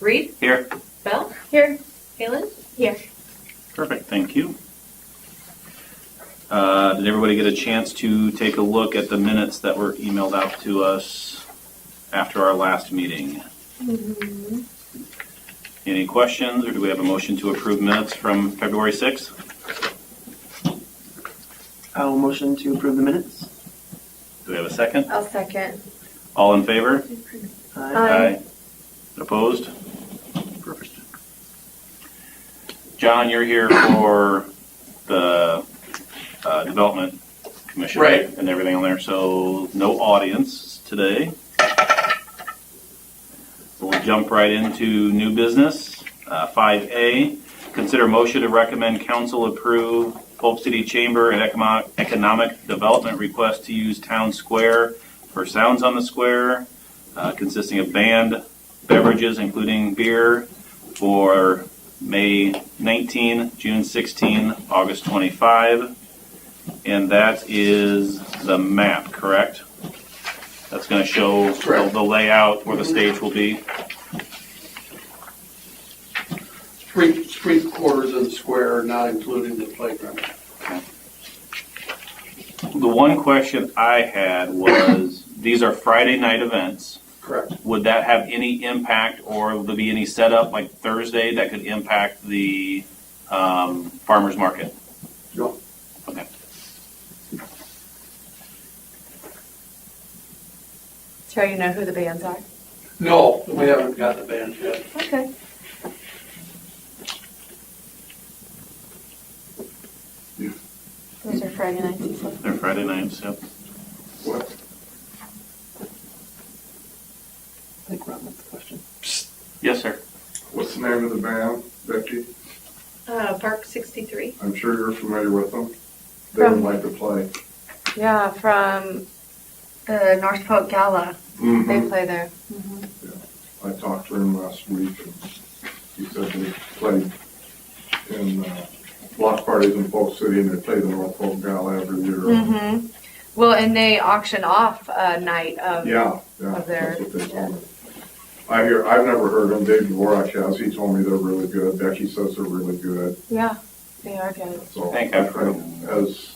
Reed? Here. Bell? Here. Halen? Here. Perfect, thank you. Did everybody get a chance to take a look at the minutes that were emailed out to us after our last meeting? Mm-hmm. Any questions, or do we have a motion to approve minutes from February 6th? I'll motion to approve the minutes. Do we have a second? I'll second. All in favor? Aye. Opposed? Perfect. John, you're here for the Development Commission, Right. And everything on there, so no audience today. We'll jump right into new business. 5A, consider motion to recommend council approve Polk City Chamber and Economic Development request to use Town Square for Sounds on the Square, consisting of band, beverages, including beer, for May 19, June 16, August 25. And that is the map, correct? That's going to show the layout where the stage will be. Three quarters of the square, not including the playground. The one question I had was, these are Friday night events. Correct. Would that have any impact, or would there be any setup like Thursday that could impact the farmer's market? No. Okay. So you know who the bands are? No, we haven't got the band yet. Okay. Those are Friday nights, you said? They're Friday nights, yep. What? I think Ron wants the question. Yes, sir. What's the name of the band, Becky? Park 63. I'm sure you're familiar with them. They would like to play. Yeah, from the North Polk Gala. Mhm. They play there. I talked to him last week, and he said they played in block parties in Polk City, and they play the North Polk Gala every year. Mm-hmm. Well, and they auction off a night of. Yeah, Of their- that's what they told me. I've never heard them. Dave Dvorak has. He told me they're really good. Becky says they're really good. Yeah, they are good. So I think I've heard them. as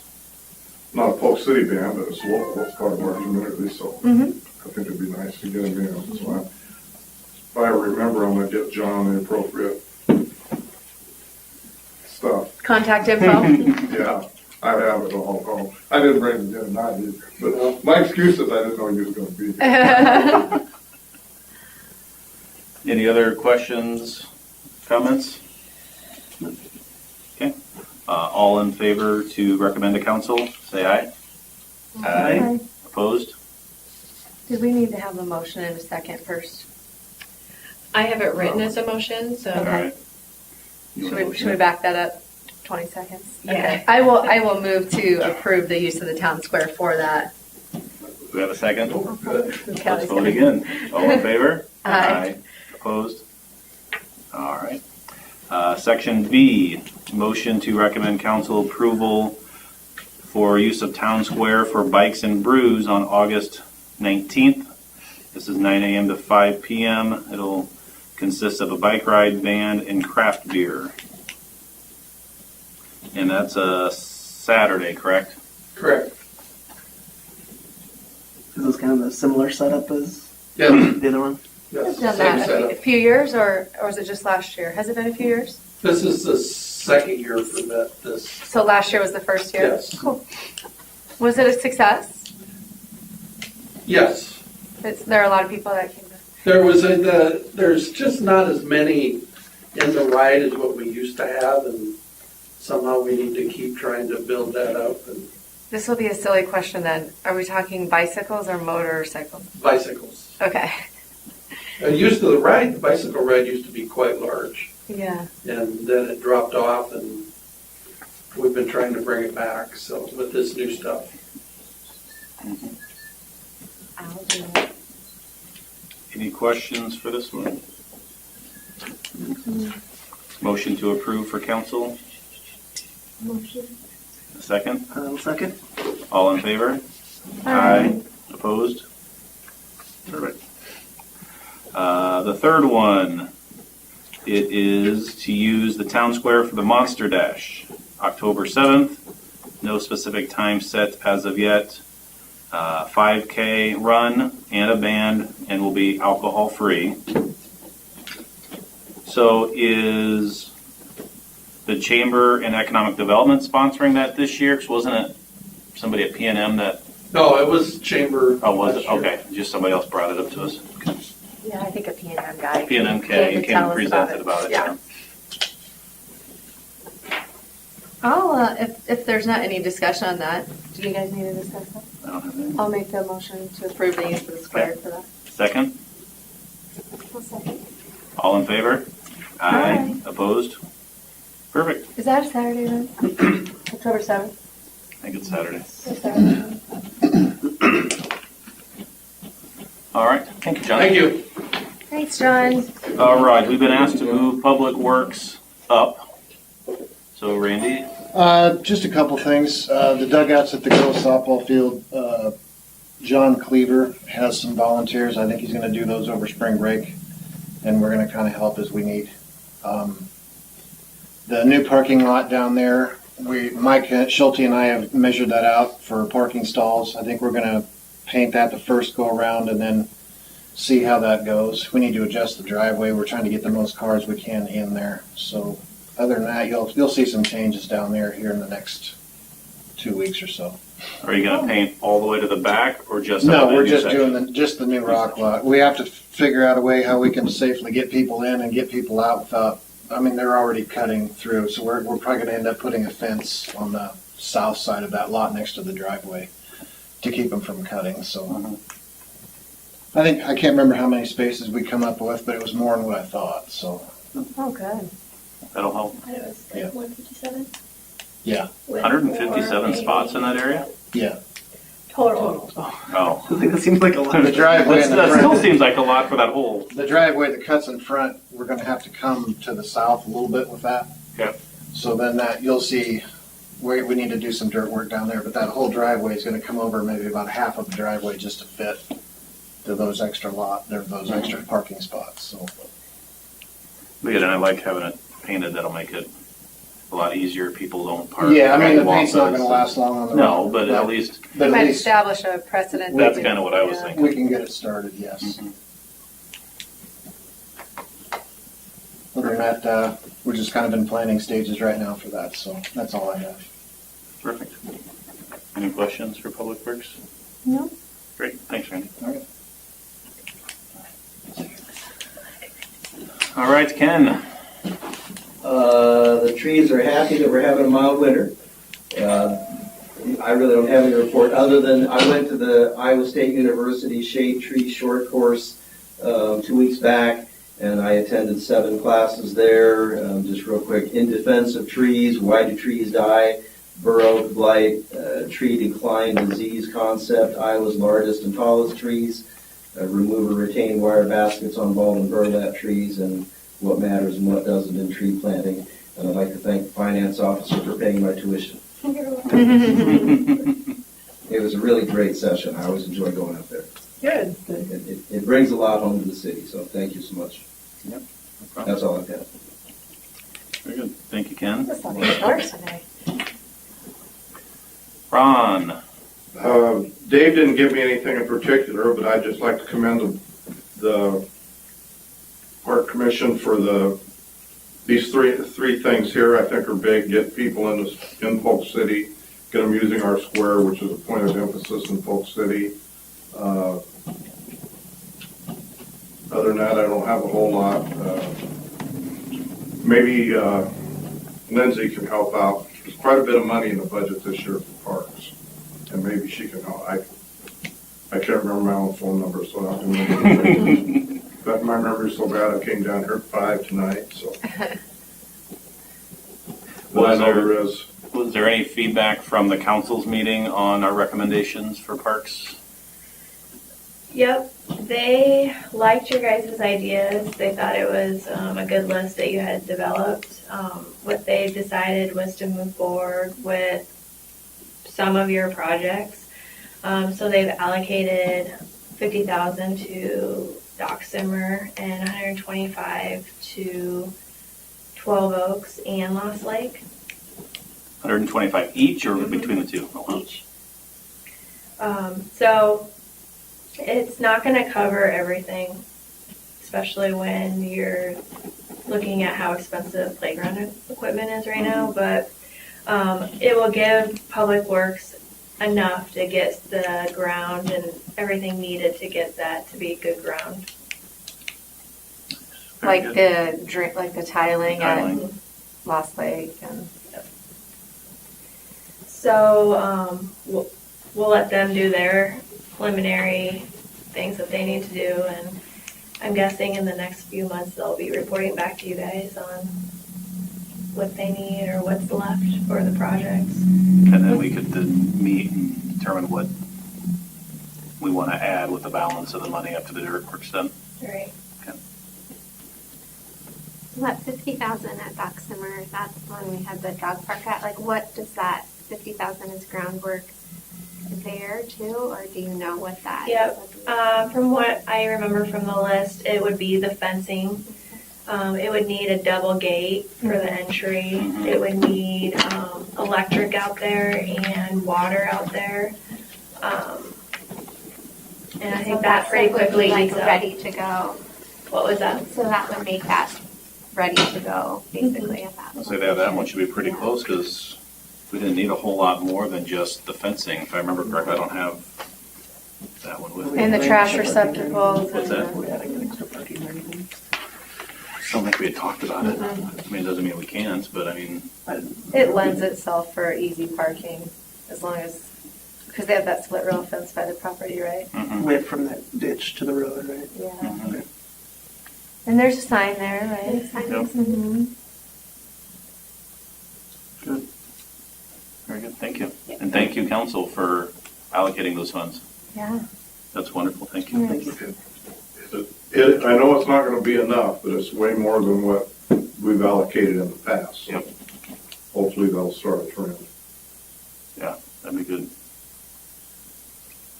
not a Polk City band, but it's local. It's part of our community, so. Mm-hmm. I think it'd be nice to get him in. So if I remember, I'm gonna get John the appropriate stuff. Contact info. Yeah, I have it all. Oh, I didn't bring it in, not either. But my excuse is I didn't know you was gonna be here. Any other questions, comments? Okay. All in favor to recommend to council, say aye. Aye. Opposed? Did we need to have a motion in a second first? I have it written as a motion, so. All Okay. right. You Should wanna we, should we back that up 20 seconds? Yeah. Okay. I will move to approve the use of the town square for that. Do we have a second? Kelly's Let's vote gonna- again. All in favor? Aye. Opposed? All right. Section B, motion to recommend council approval for use of town square for bikes and brews on August 19th. This is 9 a.m. to 5 p.m. It'll consist of a bike ride, band, and craft beer. And that's a Saturday, correct? Correct. Is this kind of a similar setup as Yeah. the other one? Yes. Done Same that a setup. few years, or was it just last year? Has it been a few years? This is the second year for this. So last year was the first year? Yes. Cool. Was it a success? Yes. There are a lot of people that came to. There's just not as many in the ride as what we used to have, and somehow we need to keep trying to build that up, and This will be a silly question then. Are we talking bicycles or motorcycles? bicycles. Okay. Used to the bicycle ride used to be quite large, Yeah. and then it dropped off, and we've been trying to bring it back, so with this new stuff. I'll do it. Any questions for this one? Motion to approve for council? Motion. A second? Second. All in favor? Aye. Opposed? Perfect. The third one, It is to use the town square for the Monster Dash, October 7th. No specific time set as of yet. 5K run and a band, and will be alcohol free. So is the Chamber and Economic Development sponsoring that this year? 'Cause wasn't it somebody at PNM that, No, it was Chamber. oh, was it? last year. Okay, just somebody else brought it up to us. Yeah, I think a PNM guy. PNM came came to tell and us presented about it. Yeah. I'll, if there's not any discussion on that, do you guys need to discuss that? I don't have any. I'll make the motion to approve the use of the square for that. Second? All in favor? Aye. Opposed? Perfect. Is that a Saturday then? October 7th? I think it's Saturday. Saturday. All right. Thank you, John. Thank you. Thanks, John. All right, we've been asked to move Public Works up. So Randy, Just a couple things. The dugouts at the girls softball field, John Cleaver has some volunteers. I think he's gonna do those over spring break, and we're gonna kind of help as we need. The new parking lot down there, Mike Schulte and I have measured that out for parking stalls. I think we're gonna paint that the first go around and then see how that goes. We need to adjust the driveway. We're trying to get the most cars we can in there, so. Other than that, you'll see some changes down there here in the next 2 weeks or so. are you going to paint all the way to the back or just? No, up that we're new just section? doing just the new rock lot. We have to figure out a way how we can safely get people in and get people out without, I mean, they're already cutting through, so we're probably gonna end up putting a fence on the south side of that lot next to the driveway to keep them from cutting, so. Mhm. I can't remember how many spaces we come up with, but it was more than what I thought, so, Oh, good. That'll help. It was Yeah. 157? yeah, 157 spots in that area? yeah. Total. Oh. I think that seems like a lot. The driveway in the That still front, seems like a lot for that hole. the driveway that cuts in front, we're gonna have to come to the south a little bit with that. Okay. So then that, you'll see, we need to do some dirt work down there, but that whole driveway is gonna come over maybe about half of the driveway just to fit to those extra extra parking spots, so. But yeah, and I like having it painted. That'll make it a lot easier. People don't park. Yeah, I mean, the walk paint's not those. gonna last long on the road. No, but at least But at Might least establish a precedent. that's kind of what I was Yeah. thinking. we can get it started, yes. Mhm. Other than that, we're just kind of in planning stages right now for that, so that's all I have. Perfect. Any questions for Public Works? No. Great, thanks, Randy. All right. All right, Ken. The trees are happy that we're having a mild winter. I really don't have any report, other than I went to the Iowa State University Shade Tree Short Course 2 weeks back, and I attended 7 classes there. Just real quick, in defense of trees, why do trees die? Bur oak blight, tree decline disease concept, Iowa's largest and tallest trees, remove or retain wire baskets on bald and burlap trees, and what matters and what doesn't in tree planting. And I'd like to thank the finance officer for paying my tuition. It was a really great session. I always enjoy going up there. Good. It brings a lot home to the city, so thank you so much. Yep. No problem. That's all I've got. Very good. Thank you, Ken. This will be short today. Ron. Dave didn't give me anything in particular, but I'd just like to commend the Park Commission for these three things here. I think are big. Get people in Polk City, get them using our square, which is a point of emphasis in Polk City. Other than that, I don't have a whole lot. Maybe Lindsay can help out. There's quite a bit of money in the budget this year for parks, and maybe she can help. I can't remember my own phone number, so I don't remember. But my memory's so bad, I came down here at 5 tonight, so. What I know there is. Was there any feedback from the council's meeting on our recommendations for parks? Yep, they liked your guys' ideas. They thought it was a good list that you had developed. What they decided was to move forward with some of your projects. So they've allocated $50,000 to Dock Simmer, and 125 to 12 Oaks and Lost Lake 125 each or between the two? Oh, wow. each. So it's not going to cover everything, especially when you're looking at how expensive playground equipment is right now, but it will give Public Works enough to get the ground and everything needed to get that to be good ground. Very Like good. the drink, like the tiling Tiling. at Lost Lake and. So we'll let them do their preliminary things that they need to do, and I'm guessing in the next few months they'll be reporting back to you guys on what they need or what's left for the projects. And then we could then meet and determine what we want to add with the balance of the money after the dirt work's done. Right. That 50,000 at Dock Simmer, that's when we had the dog park at. Like, what does that 50,000 is groundwork there too, or do you know what that is? From what I remember from the list, it would be the fencing. It would need a double gate for the entry. It would need electric out there and water out there. And I think that pretty quickly like eats up. ready to go. What was that? So that would make that ready to go, basically, at that I'll point. say that one should be pretty close because we didn't need a whole lot more than just the fencing. If I remember correctly, I don't have that one with me. And the trash receptacles. What's and that? the- Are we adding an extra parking or anything? I don't think we had talked about it. I mean, it doesn't mean we can't, but I mean, It lends itself for easy parking, as long as, because they have that split rail fence by the property, right? Way from that ditch to the road, right? Yeah. mhm. And there's a sign there, right? Yep. Mhm. Good. Very good, thank you. And thank you, council, for allocating those funds. Yeah. That's wonderful, thank you. Thank you. I know it's not gonna be enough, but it's way more than what we've allocated in the past. Yep. Hopefully that'll start a trend. Yeah, that'd be good.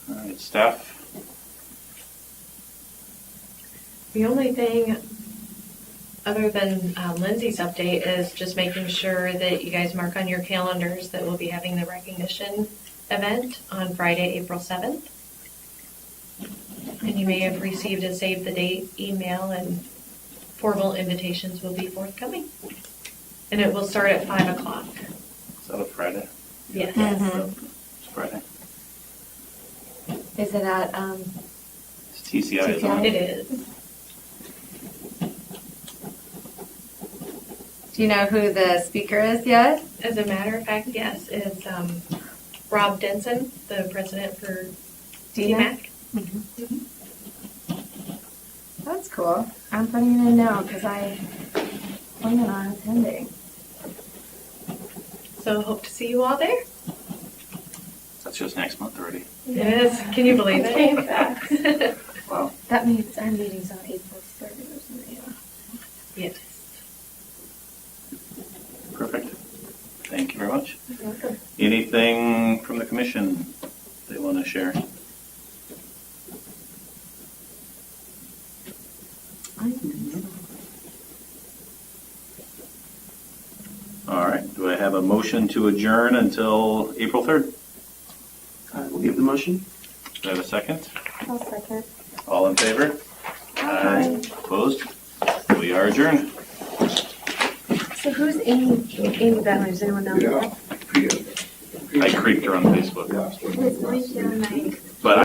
All right, staff, The only thing, other than Lindsay's update, is just making sure that you guys mark on your calendars that we'll be having the recognition event on Friday, April 7th. And you may have received a save the date email, and formal invitations will be forthcoming. And it will start at 5 o'clock. is that a Friday? Yes. It's Friday. Is it at, It's TCI, isn't It it? is. do you know who the speaker is yet? As a matter of fact, yes, it's Rob Denson, the president for DMAC. That's cool. I'm putting it in now because I plan on attending. So hope to see you all there. That's just next month already. It is. Can you believe Came it? fast. Wow. That means our meeting's on April 3rd, isn't it? Yes. Perfect. Thank you very much. Anything from the commission they want to share? All right, do I have a motion to adjourn until April 3rd? I will give the motion. Do I have a second? I'll second. All in favor? Aye. Opposed? We are adjourned. So who's Amy Bentley? Does anyone know? Yeah. I creeped her on Facebook. Yeah. It's going to